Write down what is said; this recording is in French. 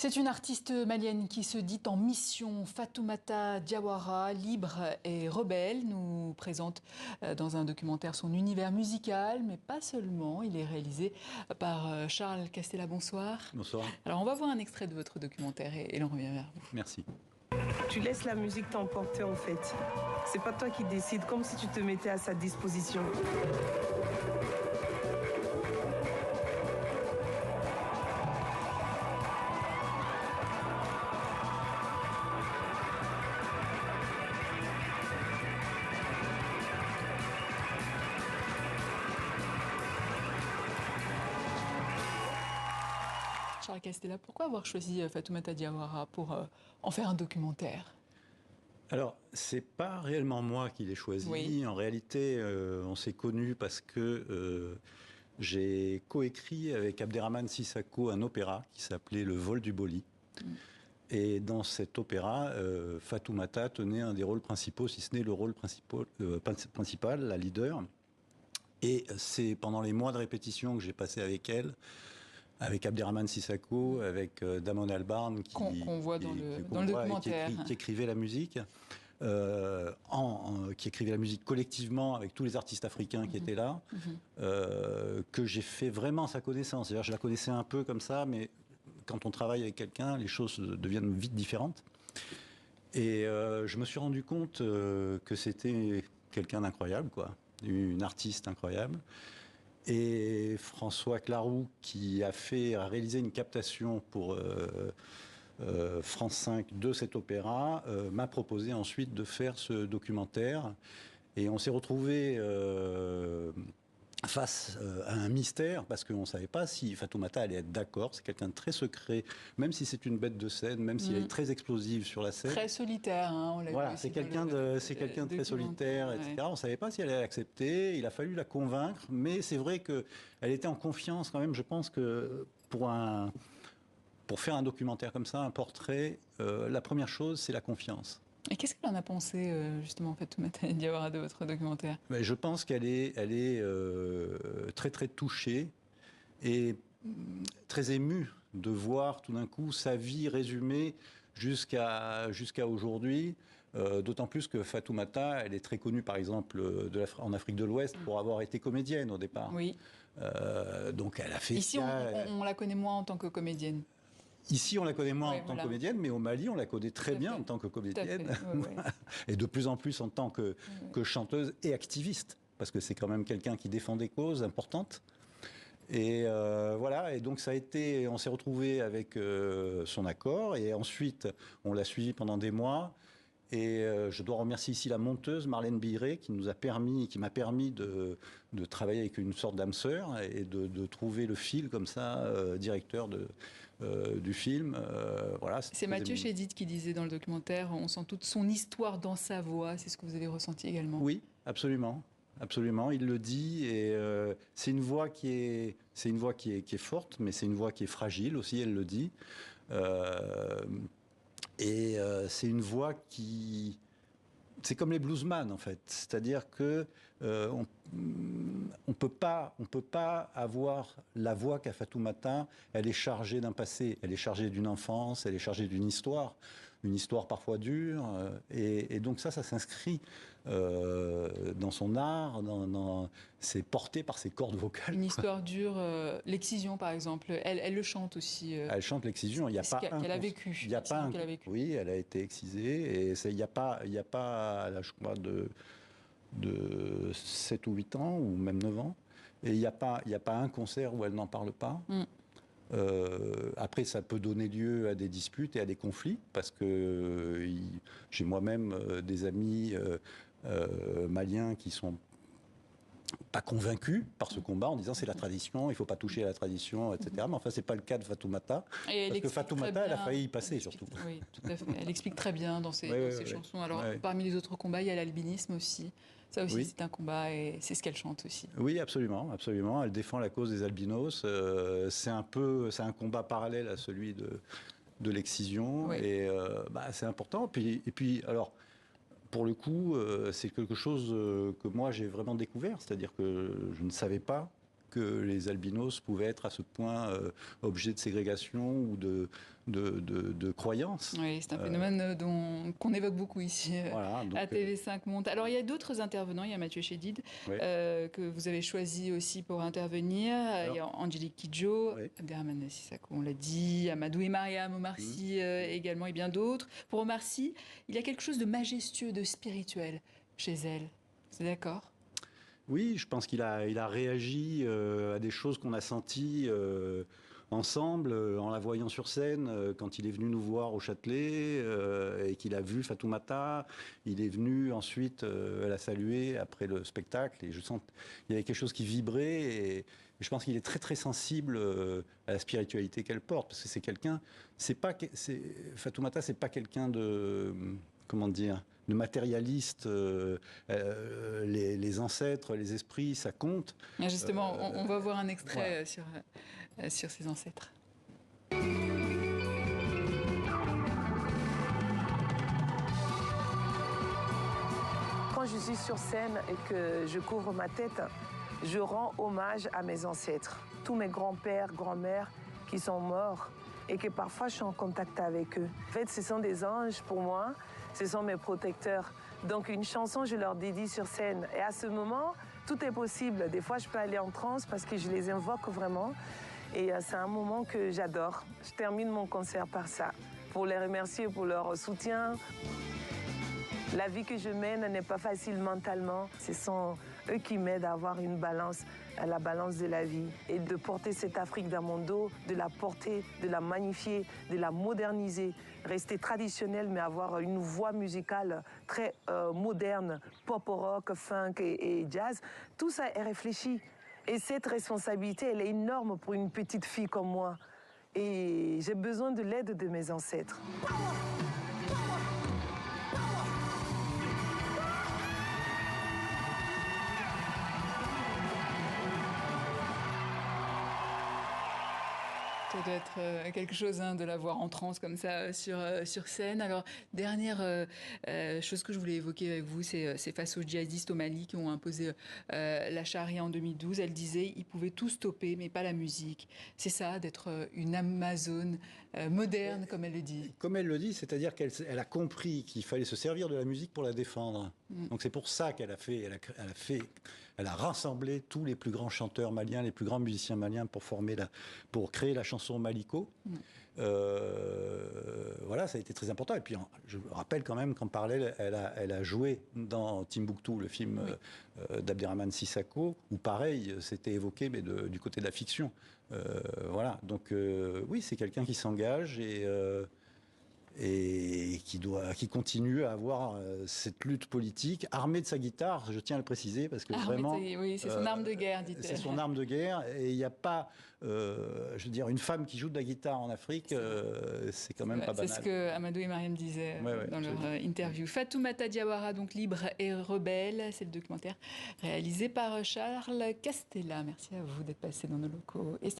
C'est une artiste malienne qui se dit en mission. Fatoumata Diawara, libre et rebelle, nous présente dans un documentaire son univers musical, mais pas seulement. Il est réalisé par Charles Castella. Bonsoir. Bonsoir. Alors on va voir un extrait de votre documentaire et l'on revient vers vous. Merci. Tu laisses la musique t'emporter en fait. C'est pas toi qui décides, comme si tu te mettais à sa disposition. Charles Castella, pourquoi avoir choisi Fatoumata Diawara pour en faire un documentaire? Alors, c'est pas réellement moi qui l'ai choisi. Oui. En réalité, on s'est connus parce que j'ai coécrit avec Abderrahmane Sissako un opéra qui s'appelait Le vol du Boli. Et dans cet opéra, Fatoumata tenait un des rôles principaux, si ce n'est le rôle principal, la leader. Et c'est pendant les mois de répétition que j'ai passé avec elle, avec Abderrahmane Sissako, avec Damon Albarn, qu'on voit dans le documentaire, qui écrivait la musique, qui écrivait la musique collectivement avec tous les artistes africains qui étaient là, que j'ai fait vraiment sa connaissance. C'est-à-dire, je la connaissais un peu comme ça, mais quand on travaille avec quelqu'un, les choses deviennent vite différentes. Et je me suis rendu compte que c'était quelqu'un d'incroyable, quoi, une artiste incroyable. Et François Claroux, qui a réalisé une captation pour France 5 de cet opéra, m'a proposé ensuite de faire ce documentaire. Et on s'est retrouvés face à un mystère, parce qu'on ne savait pas si Fatoumata allait être d'accord. C'est quelqu'un de très secret, même si c'est une bête de scène, même si elle est très explosive sur la scène. Très solitaire, hein, on l'a voilà, vu. C'est quelqu'un de très solitaire, etc. Ouais. On ne savait pas si elle allait accepter. Il a fallu la convaincre, mais c'est vrai qu'elle était en confiance quand même. Je pense que pour faire un documentaire comme ça, un portrait, la première chose, c'est la confiance. Et qu'est-ce qu'elle en a pensé, justement, Fatoumata Diawara, de votre documentaire? Mais je pense qu'elle est très très touchée et très émue de voir tout d'un coup sa vie résumée jusqu'à aujourd'hui. D'autant plus que Fatoumata, elle est très connue, par exemple, en Afrique de l'Ouest pour avoir été comédienne au départ. Oui. Donc elle a fait... Ici, on la connaît moins en tant que comédienne. Ici, on la connaît moins en tant que comédienne, mais au Mali, on la connaît très bien en tant que comédienne. Et de plus en plus en tant que chanteuse et activiste, parce que c'est quand même quelqu'un qui défend des causes importantes. Et voilà, et donc on s'est retrouvés avec son accord, et ensuite, on l'a suivi pendant des mois. Et je dois remercier ici la monteuse Marlène Biré qui m'a permis de travailler avec une sorte d'âme sœur et de trouver le fil comme ça, directeur du film. Voilà, c'est Mathieu Chédid qui disait dans le documentaire, on sent toute son histoire dans sa voix. C'est ce que vous avez ressenti également? Oui, absolument. Absolument, il le dit, et c'est une voix qui est forte, mais c'est une voix qui est fragile aussi, elle le dit. Et c'est une voix qui... C'est comme les bluesman, en fait. C'est-à-dire que on peut pas avoir la voix qu'a Fatoumata. Elle est chargée d'un passé, elle est chargée d'une enfance, elle est chargée d'une histoire parfois dure. Et donc ça s'inscrit dans son art, c'est porté par ses cordes vocales. Une histoire dure, l'excision par exemple, elle le chante aussi. Elle chante l'excision. Il y a pas qu'elle a vécu. Il y a pas oui, elle a été excisée, et il y a pas à l'âge, je crois, de 7 ou 8 ans, ou même 9 ans. Et il n'y a pas un concert où elle n'en parle pas. Après, ça peut donner lieu à des disputes et à des conflits, parce que j'ai moi-même des amis maliens qui sont pas convaincus par ce combat, en disant c'est la tradition, il faut pas toucher à la tradition, etc. Mais enfin, c'est pas le cas de Fatoumata, parce que Fatoumata, elle a failli y passer, surtout. Oui, tout à fait. Elle explique très bien dans ses chansons. Alors, parmi les autres combats, il y a l'albinisme aussi. Ça aussi, c'est un combat, et c'est ce qu'elle chante aussi. Oui, absolument, absolument. Elle défend la cause des albinos. C'est un combat parallèle à celui de l'excision, et c'est important. Et puis, alors, pour le coup, c'est quelque chose que moi j'ai vraiment découvert, c'est-à-dire que je ne savais pas que les albinos pouvaient être à ce point objet de ségrégation ou de croyances. Oui, c'est un phénomène qu'on évoque beaucoup ici voilà, donc, à TV5 Monde. Alors, il y a d'autres intervenants. Il y a Mathieu Chédid, oui. que vous avez choisi aussi pour intervenir. Il y a Angélique Kidjo, oui. Abderrahmane Sissako, on l'a dit, Amadou et Mariam, Omar Sy également, et bien d'autres. Pour Omar Sy, il y a quelque chose de majestueux, de spirituel chez elle. Vous êtes d'accord ? Oui, je pense qu'il a réagi à des choses qu'on a senties ensemble, en la voyant sur scène, quand il est venu nous voir au Châtelet et qu'il a vu Fatoumata. Il est venu ensuite la saluer après le spectacle et je sens qu'il y avait quelque chose qui vibrait et je pense qu'il est très très sensible à la spiritualité qu'elle porte parce que c'est quelqu'un, Fatoumata, c'est pas quelqu'un de, comment dire, de matérialiste, les ancêtres, les esprits, ça compte. Justement, on va voir un extrait sur ses ancêtres. Quand je suis sur scène et que je couvre ma tête, je rends hommage à mes ancêtres, tous mes grands-pères, grands-mères qui sont morts et que parfois je suis en contact avec eux. En fait, ce sont des anges pour moi, ce sont mes protecteurs. Donc une chanson, je leur dédie sur scène. Et à ce moment, tout est possible. Des fois, je peux aller en transe parce que je les invoque vraiment. Et c'est un moment que j'adore. Je termine mon concert par ça, pour les remercier pour leur soutien. La vie que je mène n'est pas facile mentalement. Ce sont eux qui m'aident à avoir une balance, la balance de la vie. Et de porter cette Afrique dans mon dos, de la porter, de la magnifier, de la moderniser. Rester traditionnel, mais avoir une voix musicale très moderne, pop-rock, funk et jazz. Tout ça est réfléchi. Et cette responsabilité, elle est énorme pour une petite fille comme moi. Et j'ai besoin de l'aide de mes ancêtres. Ça doit être quelque chose de la voir en transe comme ça sur scène. Alors, dernière chose que je voulais évoquer avec vous, c'est face aux djihadistes au Mali qui ont imposé la charia en 2012. Elle disait ils pouvaient tout stopper, mais pas la musique. C'est ça, d'être une Amazone moderne, comme elle le dit. Comme elle le dit, c'est-à-dire qu'elle a compris qu'il fallait se servir de la musique pour la défendre. Donc c'est pour ça qu'elle elle a rassemblé tous les plus grands chanteurs maliens, les plus grands musiciens maliens pour créer la chanson Maliko. Voilà, ça a été très important. Et puis, je rappelle quand même qu'en parallèle, elle a joué dans Timbuktu, le film d'Abderrahmane Sissako, où pareil, c'était évoqué, mais du côté de la fiction. Voilà, donc oui, c'est quelqu'un qui s'engage et qui continue à avoir cette lutte politique, armée de sa guitare, je tiens à le préciser, parce que vraiment... Oui, c'est son arme de guerre, dit-elle. C'est son arme de guerre, et il n'y a pas, je veux dire, une femme qui joue de la guitare en Afrique, c'est quand même pas banal. C'est ce que Amadou et Mariam disaient dans leur interview. Fatoumata Diawara, donc libre et rebelle, c'est le documentaire réalisé par Charles Castella. Merci à vous d'être passé dans nos locaux.